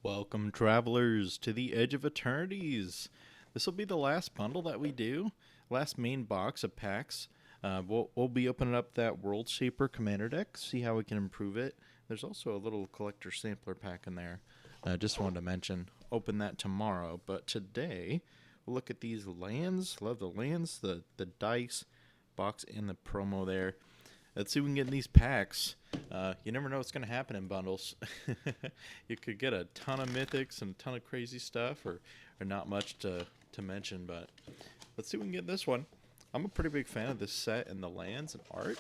Welcome, travelers, to the Edge of Eternities. This will be the last bundle that we do, last main box of packs. We'll be opening up that World Shaper Commander deck, see how we can improve it. There's also a little collector sampler pack in there. I just wanted to mention, open that tomorrow. But today, we'll look at these lands. Love the lands, the dice box, and the promo there. Let's see if we can get in these packs. You never know what's going to happen in bundles. You could get a ton of mythics and a ton of crazy stuff, or not much to mention, but let's see if we can get this one. I'm a pretty big fan of this set and the lands and art.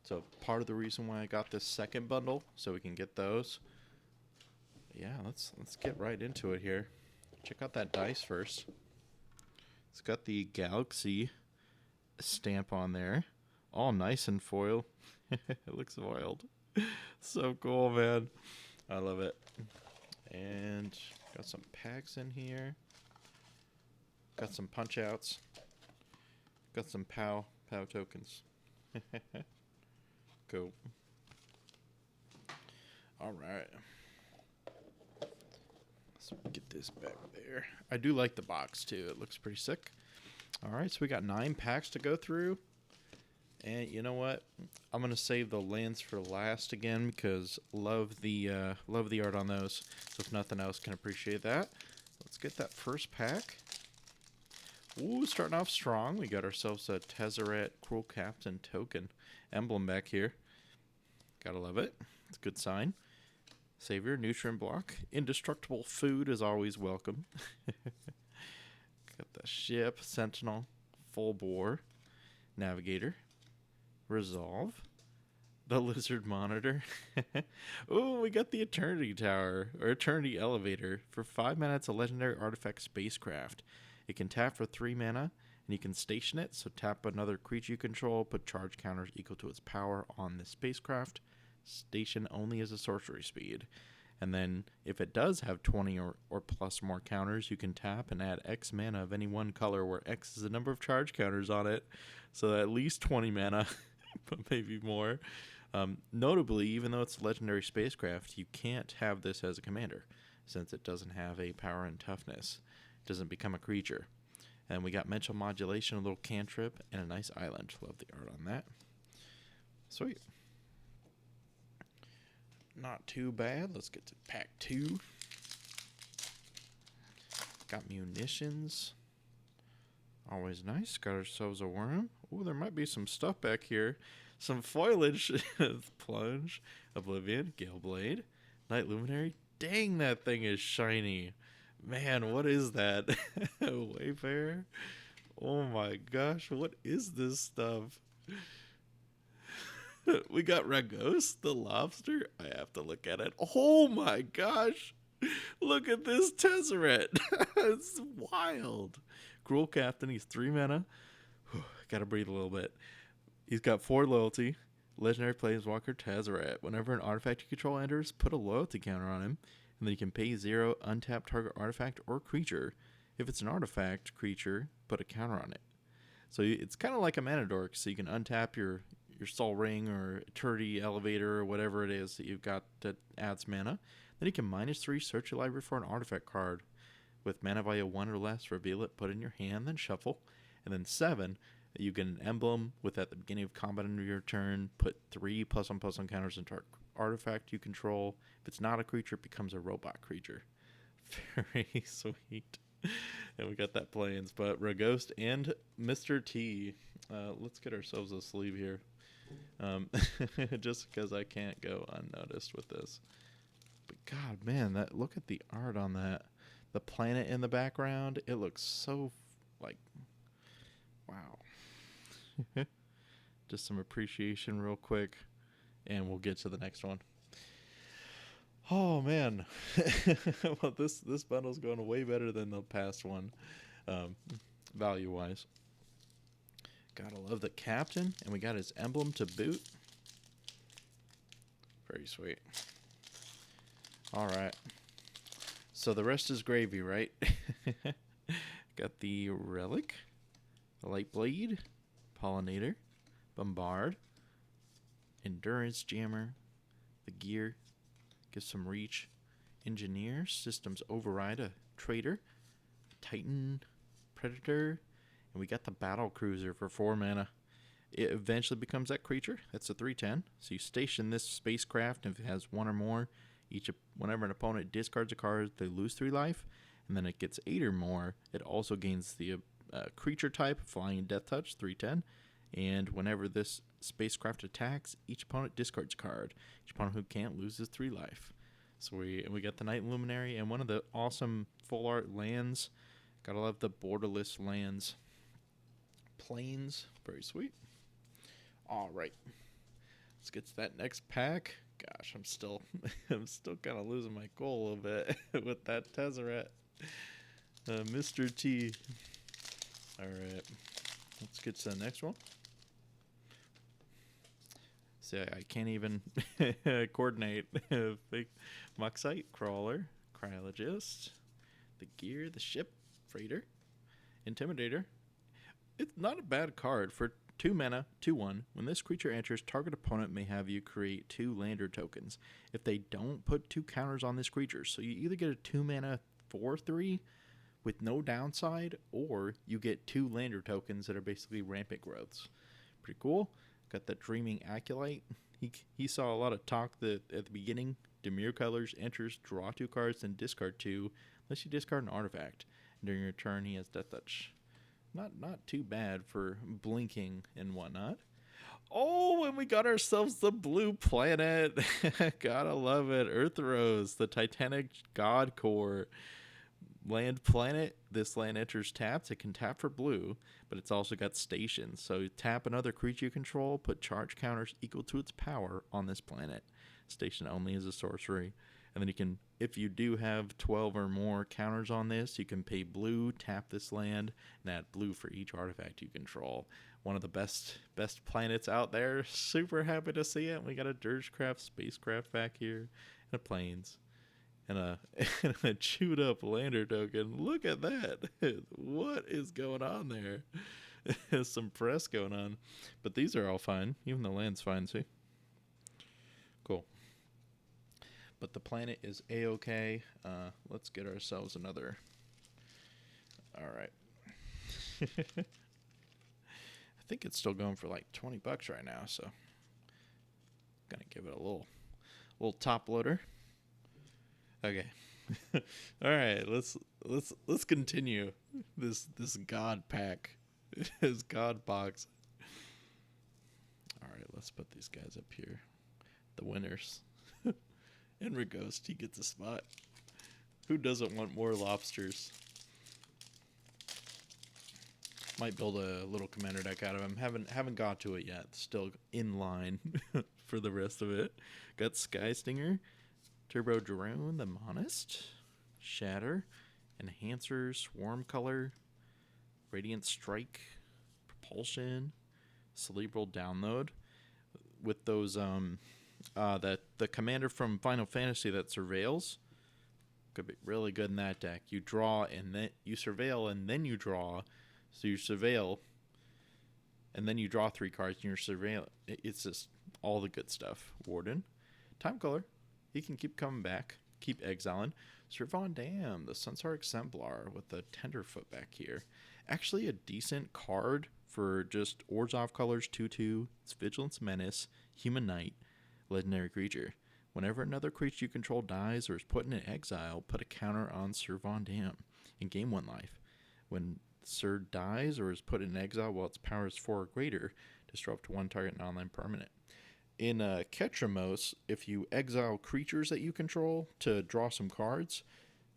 So part of the reason why I got this second bundle, so we can get those. Yeah, let's get right into it here. Check out that dice first. It's got the Galaxy stamp on there. All nice and foil. It looks foiled. So cool, man. I love it. And got some packs in here. Got some punch outs. Got some POW tokens. Cool. Alright. Let's get this back there. I do like the box too. It looks pretty sick. Alright, so we got 9 packs to go through. And you know what? I'm gonna save the lands for last again because love the art on those. So if nothing else, can appreciate that. Let's get that first pack. Ooh, starting off strong. We got ourselves a Tezzeret Cruel Captain token emblem back here. Gotta love it. It's a good sign. Savior, nutrient block. Indestructible food is always welcome. Got the ship, Sentinel, full bore, Navigator. Resolve, the Lizard Monitor. Oh, we got the Eternity Tower, or Eternity Elevator. For 5 mana, it's a legendary artifact spacecraft. It can tap for 3 mana, and you can station it. So tap another creature you control, put charge counters equal to its power on the spacecraft. Station only as a sorcery speed. And then, if it does have 20 or plus more counters, you can tap and add X mana of any one color, where X is the number of charge counters on it. So at least 20 mana. But maybe more. Notably, even though it's a legendary spacecraft, you can't have this as a commander, since it doesn't have a power and toughness. It doesn't become a creature. And we got mental modulation, a little cantrip, and a nice island. Love the art on that. Sweet. Not too bad. Let's get to pack 2. Got munitions. Always nice. Got ourselves a worm. Ooh, there might be some stuff back here. Some foliage. Plunge. Oblivion. Galeblade. Night Luminary. Dang, that thing is shiny. Man, what is that? Wayfarer. Oh my gosh, what is this stuff? We got Ragos, the lobster. I have to look at it. Oh my gosh. Look at this Tezzeret. It's wild. Cruel Captain, he's 3 mana. Gotta breathe a little bit. He's got 4 loyalty. Legendary Planeswalker Tezzeret. Whenever an artifact you control enters, put a loyalty counter on him. And then you can pay 0, untap target artifact or creature. If it's an artifact creature, put a counter on it. So it's kind of like a mana dork. So you can untap your Soul Ring or Eternity Elevator or whatever it is that you've got that adds mana. Then you can -3 search your library for an artifact card. With mana value 1 or less, reveal it, put it in your hand, then shuffle. And then 7, you get an emblem with at the beginning of combat under your turn, put 3 +1/+1 counters into artifact you control. If it's not a creature, it becomes a robot creature. Very sweet. And we got that plains, but Raghost and Mr. T. Let's get ourselves a sleeve here. Just because I can't go unnoticed with this. But God, man, look at the art on that. The planet in the background, it looks so, like, wow. Just some appreciation real quick, and we'll get to the next one. Oh, man. Well, this bundle's going way better than the past one, value-wise. Gotta love the captain, and we got his emblem to boot. Very sweet. All right. So the rest is gravy, right? Got the Relic, the Light Blade, Pollinator, Bombard, Endurance Jammer, the gear, gives some reach, Engineer, Systems Override, a Trader, Titan, Predator, and we got the Battle Cruiser for 4 mana. It eventually becomes that creature. That's a 3/10. So you station this spacecraft, and if it has 1 or more, whenever an opponent discards a card, they lose 3 life. And then it gets 8 or more, it also gains the creature type, Flying and Death Touch, 3/10. And whenever this spacecraft attacks, each opponent discards a card. Each opponent who can't loses 3 life. So we got the Night Luminary and one of the awesome full art lands. Gotta love the borderless lands. Plains, very sweet. All right, let's get to that next pack. Gosh, I'm still kind of losing my cool a little bit with that Tezzeret. Mr. T. All right, let's get to the next one. See, I can't even coordinate. Fake Moxite, Crawler, Cryologist, the Gear, the Ship, Freighter, Intimidator. It's not a bad card for 2 mana, 2/1. When this creature enters, target opponent may have you create 2 lander tokens. If they don't, put 2 counters on this creature. So you either get a 2 mana 4/3 with no downside, or you get 2 lander tokens that are basically rampant growths. Pretty cool. Got the Dreaming Acolyte. He saw a lot of talk at the beginning. Demure colors, enters, draw 2 cards, then discard 2, unless you discard an artifact. And during your turn, he has Death Touch. Not too bad for blinking and whatnot. Oh, and we got ourselves the blue planet. Gotta love it. Earthros, the Titanic God Core. Land planet. This land enters tapped. It can tap for blue, but it's also got stations. So you tap another creature you control, put charge counters equal to its power on this planet. Station only is a sorcery. And then you can, if you do have 12 or more counters on this, you can pay blue, tap this land, and add blue for each artifact you control. One of the best planets out there. Super happy to see it. We got a Dirgecraft spacecraft back here, and a planes, and a chewed up lander token. Look at that. What is going on there? There's some press going on. But these are all fine. Even the land's fine, see? Cool. But the planet is A-okay. Let's get ourselves another. All right. I think it's still going for like $20 right now, so gonna give it a little top loader. Okay. All right. Let's continue this God pack, this God box. All right. Let's put these guys up here. The winners. Henry Ghost, he gets a spot. Who doesn't want more lobsters? Might build a little commander deck out of him. Haven't got to it yet. Still in line for the rest of it. Got Sky Stinger, Turbo Drone, the Monist, Shatter, Enhancer, Swarm Color, Radiant Strike, Propulsion, Cerebral Download. With those that the commander from Final Fantasy that surveils could be really good in that deck. You draw and then you surveil and then you draw. So you surveil and then you draw 3 cards and you're surveil. It's just all the good stuff. Warden, Time Color, he can keep coming back, keep exiling. Sir Von Dam, the Sunstar Exemplar with the Tenderfoot back here. Actually a decent card for just Orzhov colors 2/2. It's Vigilance Menace, Human Knight, legendary creature. Whenever another creature you control dies or is put in exile, put a counter on Sir Von Dam and gain 1 life. When Sir dies or is put in exile while its power is 4 or greater, destroy up to 1 target non-land permanent. In Ketramos, if you exile creatures that you control to draw some cards,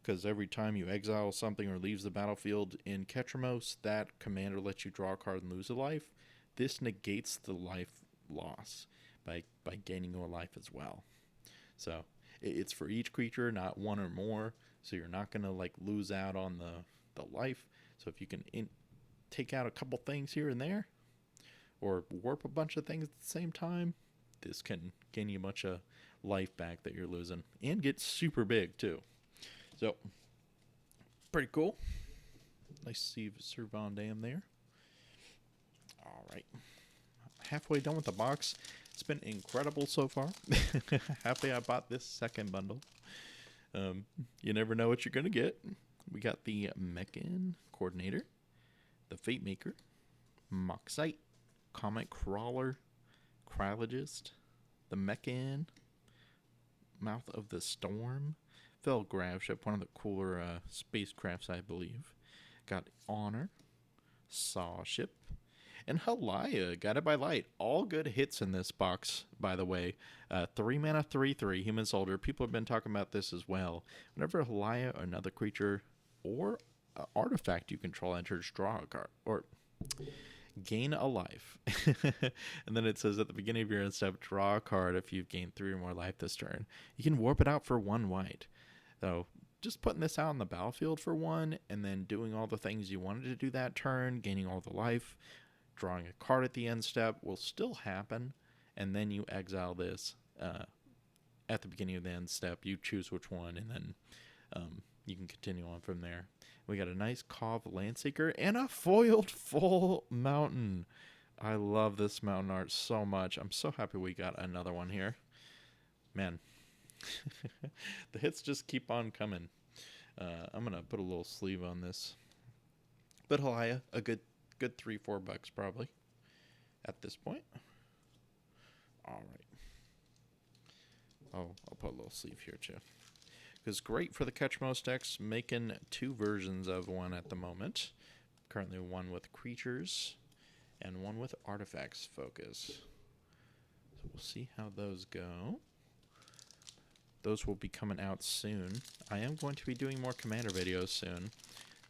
because every time you exile something or leaves the battlefield in Ketramos, that commander lets you draw a card and lose a life. This negates the life loss by gaining more life as well. So it's for each creature, not 1 or more. So you're not going to like lose out on the life. So if you can take out a couple things here and there, or warp a bunch of things at the same time, this can gain you a bunch of life back that you're losing. And get super big too. So pretty cool. Nice to see Sir Von Dam there. All right. Halfway done with the box. It's been incredible so far. Happy I bought this second bundle. You never know what you're going to get. We got the Mechan Coordinator, the Fate Maker, Moxite, Comet Crawler, Cryologist, the Mechan, Mouth of the Storm, Fell Graveship, one of the cooler spacecrafts, I believe. Got Honor, Saw Ship, and Halaya, Guided by Light. All good hits in this box, by the way. 3 mana, 3/3, Human Soldier. People have been talking about this as well. Whenever Halaya, another creature, or artifact you control enters, draw a card. Or gain a life. And then it says at the beginning of your end step, draw a card if you've gained 3 or more life this turn. You can warp it out for 1 white. So just putting this out on the battlefield for 1, and then doing all the things you wanted to do that turn, gaining all the life, drawing a card at the end step will still happen, and then you exile this at the beginning of the end step. You choose which one, and then you can continue on from there. We got a nice Cov Landseeker and a foiled full mountain. I love this mountain art so much. I'm so happy we got another one here. Man, the hits just keep on coming. I'm going to put a little sleeve on this. But Halaya, a good $3-4 probably at this point. All right. Oh, I'll put a little sleeve here too. It's great for the Catch Most decks, making 2 versions of one at the moment. Currently one with creatures and one with artifacts focus. So we'll see how those go. Those will be coming out soon. I am going to be doing more Commander videos soon,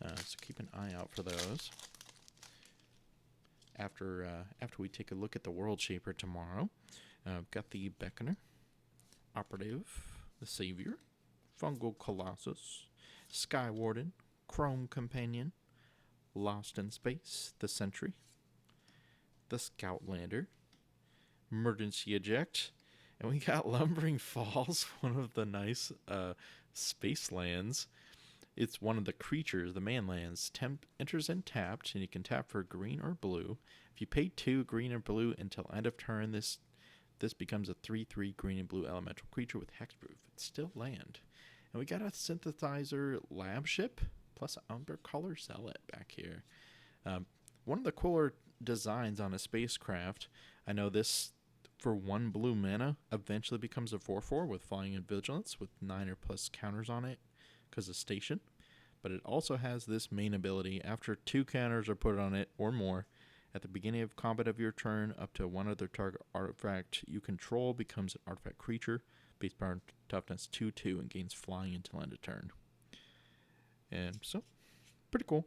so keep an eye out for those. After we take a look at the World Shaper tomorrow, I've got the Beckoner, Operative, the Savior, Fungal Colossus, Sky Warden, Chrome Companion, Lost in Space, the Sentry, the Scoutlander, Emergency Eject, and we got Lumbering Falls, one of the nice space lands. It's one of the creatures, the man lands. Enters in tapped, and you can tap for green or blue. If you pay 2 green or blue until end of turn, this becomes a 3/3 green and blue elemental creature with hexproof. It's still land. And we got a Synthesizer Lab Ship plus Umber Color Zealot back here. One of the cooler designs on a spacecraft. I know this, for 1 blue mana, eventually becomes a 4/4 with Flying and Vigilance with 9 or plus counters on it because of Station. But it also has this main ability. After 2 counters are put on it or more, at the beginning of combat of your turn, up to 1 other target artifact you control becomes an artifact creature. Base power toughness 2/2 and gains flying until end of turn. And so, pretty cool.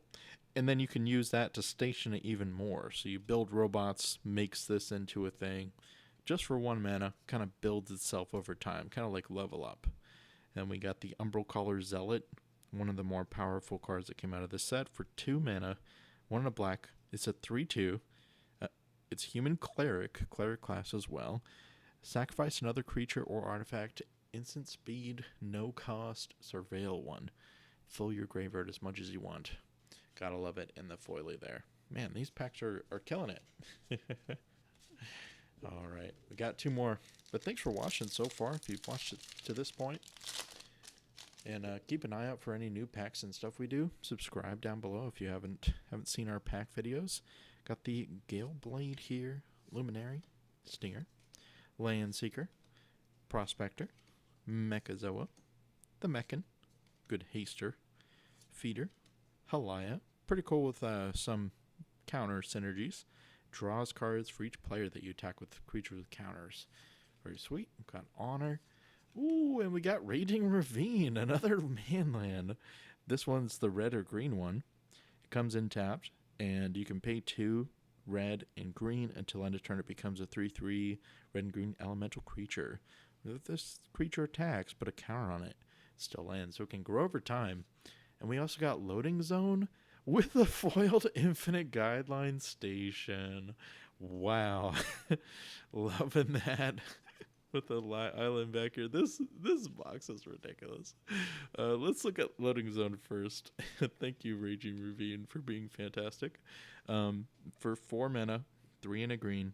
And then you can use that to station it even more. So you build robots, makes this into a thing. Just for 1 mana, kind of builds itself over time, kind of like Level Up. And we got the Umbral Color Zealot, one of the more powerful cards that came out of this set. For 2 mana, 1 in a black. It's a 3/2. It's Human Cleric class as well. Sacrifice another creature or artifact. Instant speed, no cost, surveil 1. Fill your graveyard as much as you want. Gotta love it in the foily there. Man, these packs are killing it. All right, we got 2 more. But thanks for watching so far, if you've watched it to this point. And keep an eye out for any new packs and stuff we do. Subscribe down below if you haven't seen our pack videos. Got the Gale Blade here, Luminary, Stinger, Landseeker, Prospector, Mechazoa, the Mechan, good Haster, Feeder, Halaya, pretty cool with some counter synergies. Draws cards for each player that you attack with creatures with counters. Very sweet. We've got Honor. Ooh, and we got Raging Ravine, another manland. This one's the red or green one. It comes in tapped, and you can pay 2 red and green until end of turn. It becomes a 3/3 red and green elemental creature. If this creature attacks, put a counter on it. It still lands, so it can grow over time. And we also got Loading Zone with the foiled Infinite Guideline Station. Wow. Loving that. With the island back here. This box is ridiculous. Let's look at Loading Zone first. Thank you, Raging Ravine, for being fantastic. For 4 mana, 3 and a green,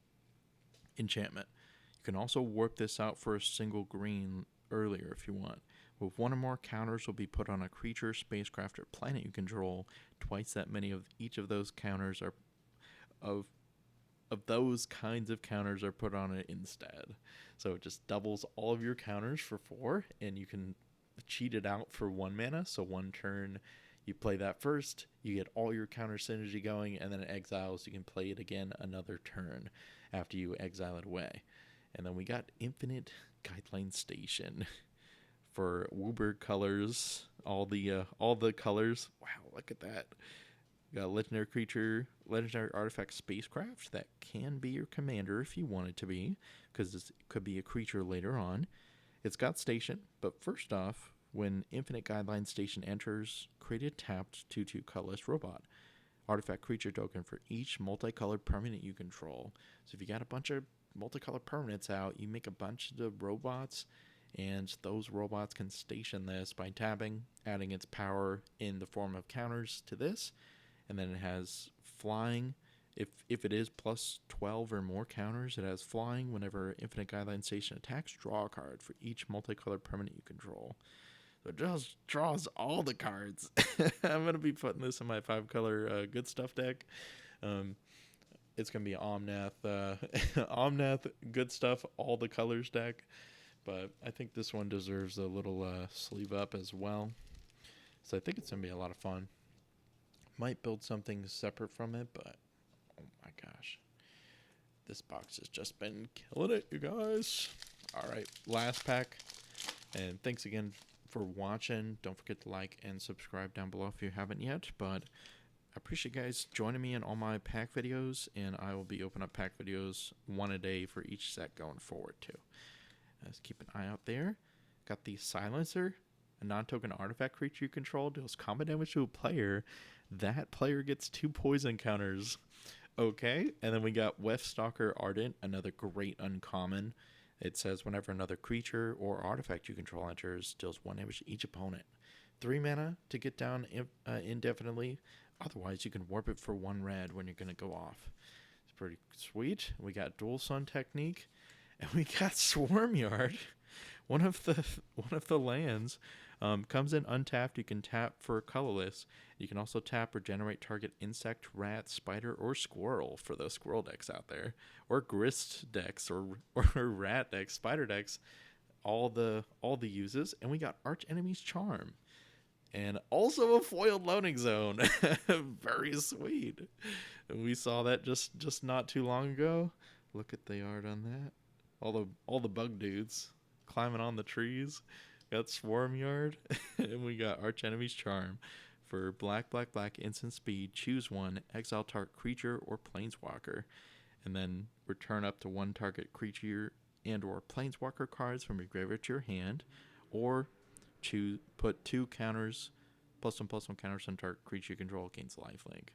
enchantment. You can also warp this out for a single green earlier if you want. With one or more counters will be put on a creature, spacecraft, or planet you control. Twice that many of each of those counters are of those kinds of counters are put on it instead. So it just doubles all of your counters for 4, and you can cheat it out for 1 mana. So 1 turn, you play that first, you get all your counter synergy going, and then it exiles. You can play it again another turn after you exile it away. And then we got Infinite Guideline Station for Wooburg colors, all the colors. Wow, look at that. You got a legendary creature, legendary artifact spacecraft that can be your commander if you want it to be, because it could be a creature later on. It's got station, but first off, when Infinite Guideline Station enters, create a tapped 2/2 colorless robot. Artifact creature token for each multicolored permanent you control. So if you got a bunch of multicolored permanents out, you make a bunch of robots, and those robots can station this by tapping, adding its power in the form of counters to this. And then it has flying. If it is plus 12 or more counters, it has flying. Whenever Infinite Guideline Station attacks, draw a card for each multicolored permanent you control. So it just draws all the cards. I'm going to be putting this in my 5-color good stuff deck. It's going to be Omnath, Omnath good stuff, all the colors deck. But I think this one deserves a little sleeve up as well. So I think it's going to be a lot of fun. Might build something separate from it, but oh my gosh. This box has just been killing it, you guys. All right, last pack. And thanks again for watching. Don't forget to like and subscribe down below if you haven't yet. But I appreciate you guys joining me in all my pack videos. And I will be opening up pack videos 1 a day for each set going forward too. Let's keep an eye out there. Got the Silencer. A non-token artifact creature you control deals combat damage to a player. That player gets 2 poison counters. Okay, and then we got Weftstalker Ardent, another great uncommon. It says whenever another creature or artifact you control enters, deals 1 damage to each opponent. 3 mana to get down indefinitely. Otherwise, you can warp it for 1 red when you're going to go off. It's pretty sweet. We got Dual Sun Technique, and we got Swarmyard. One of the lands comes in untapped. You can tap for colorless. You can also tap or generate target insect, rat, spider, or squirrel for those squirrel decks out there, or grist decks, or rat decks, spider decks. All the uses, and we got Archenemy's Charm, and also a foiled loading zone. Very sweet. And we saw that just not too long ago. Look at the art on that. All the bug dudes climbing on the trees. Got Swarmyard, and we got Archenemy's Charm for black, instant speed. Choose 1, exile target creature or planeswalker, and then return up to 1 target creature and or planeswalker cards from your graveyard to your hand, or put 2 counters, +1/+1 counters on target creature you control against lifelink.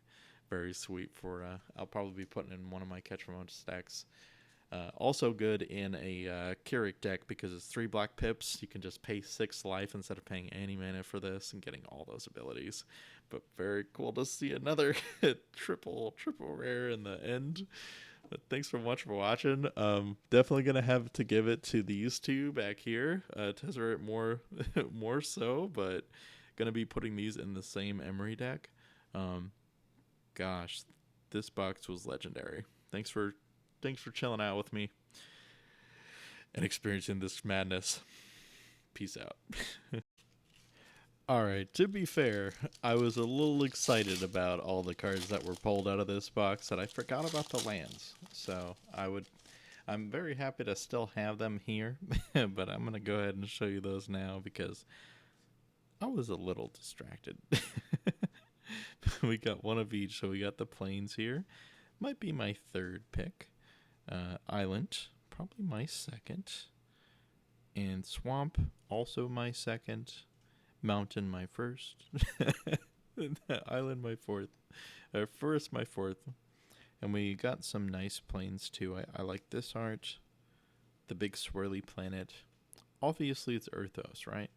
Very sweet for I'll probably be putting in one of my Catch Remote stacks. Also good in a Keurig deck because it's 3 black pips. You can just pay 6 life instead of paying any mana for this and getting all those abilities. But very cool to see another triple rare in the end. But thanks so much for watching. Definitely gonna have to give it to these 2 back here. Tezzeret more so, but gonna be putting these in the same Emery deck. Gosh, this box was legendary. Thanks for chilling out with me and experiencing this madness. Peace out. All right, to be fair, I was a little excited about all the cards that were pulled out of this box that I forgot about the lands. So I'm very happy to still have them here, but I'm going to go ahead and show you those now because I was a little distracted. We got 1 of each, so we got the plains here. Might be my 3rd pick. Island, probably my 2nd. And swamp, also my 2nd. Mountain, my 1st. Island, my 4th. Forest, my 4th. And we got some nice plains too. I like this art. The big swirly planet. Obviously it's Earthos, right?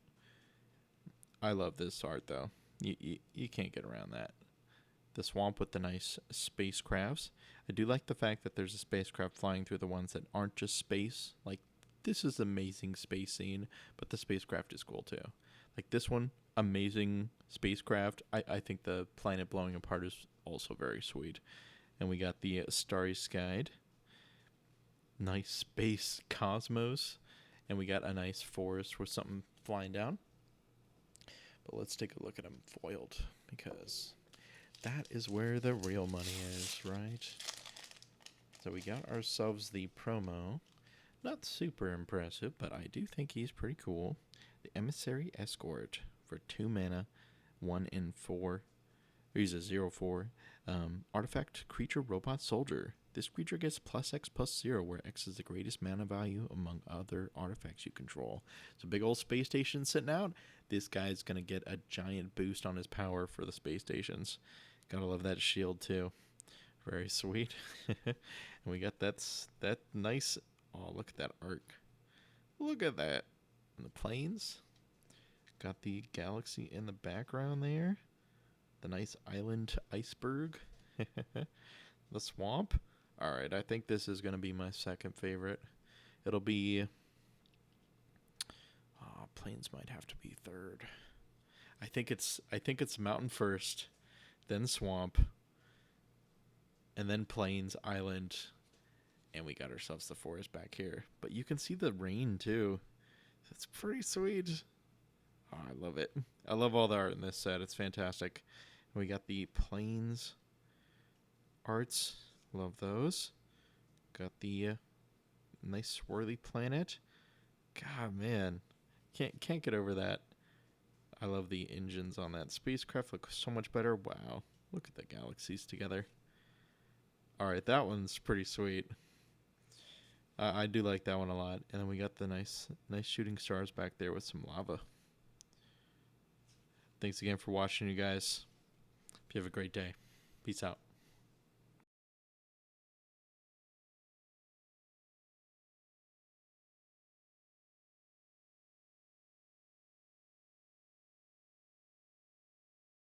I love this art though. You can't get around that. The swamp with the nice spacecrafts. I do like the fact that there's a spacecraft flying through the ones that aren't just space, like this is amazing space scene, but the spacecraft is cool too. Like this one, amazing spacecraft. I think the planet blowing apart is also very sweet. And we got the Starry Skied. Nice space cosmos. And we got a nice forest with something flying down. But let's take a look at them foiled, because that is where the real money is, right? So we got ourselves the promo. Not super impressive, but I do think he's pretty cool. The Emissary Escort for 2 mana, 1 in 4. He's a 0/4. Artifact Creature Robot Soldier. This creature gets +X/+0, where X is the greatest mana value among other artifacts you control. So big old space station sitting out. This guy's going to get a giant boost on his power for the space stations. Gotta love that shield too. Very sweet. And we got that nice... Oh, look at that arc. Look at that. And the planes. Got the galaxy in the background there. The nice island iceberg. The swamp. Alright, I think this is going to be my second favorite. It'll be... Oh, plains might have to be third. I think it's mountain first, then swamp, and then plains, island, and we got ourselves the forest back here. But you can see the rain too. It's pretty sweet. Oh, I love it. I love all the art in this set. It's fantastic. We got the plains arts. Love those. Got the nice swirly planet. God, man. Can't get over that. I love the engines on that spacecraft. Look so much better. Wow. Look at the galaxies together. Alright, that one's pretty sweet. I do like that one a lot. And then we got the nice shooting stars back there with some lava. Thanks again for watching, you guys. You have a great day. Peace out.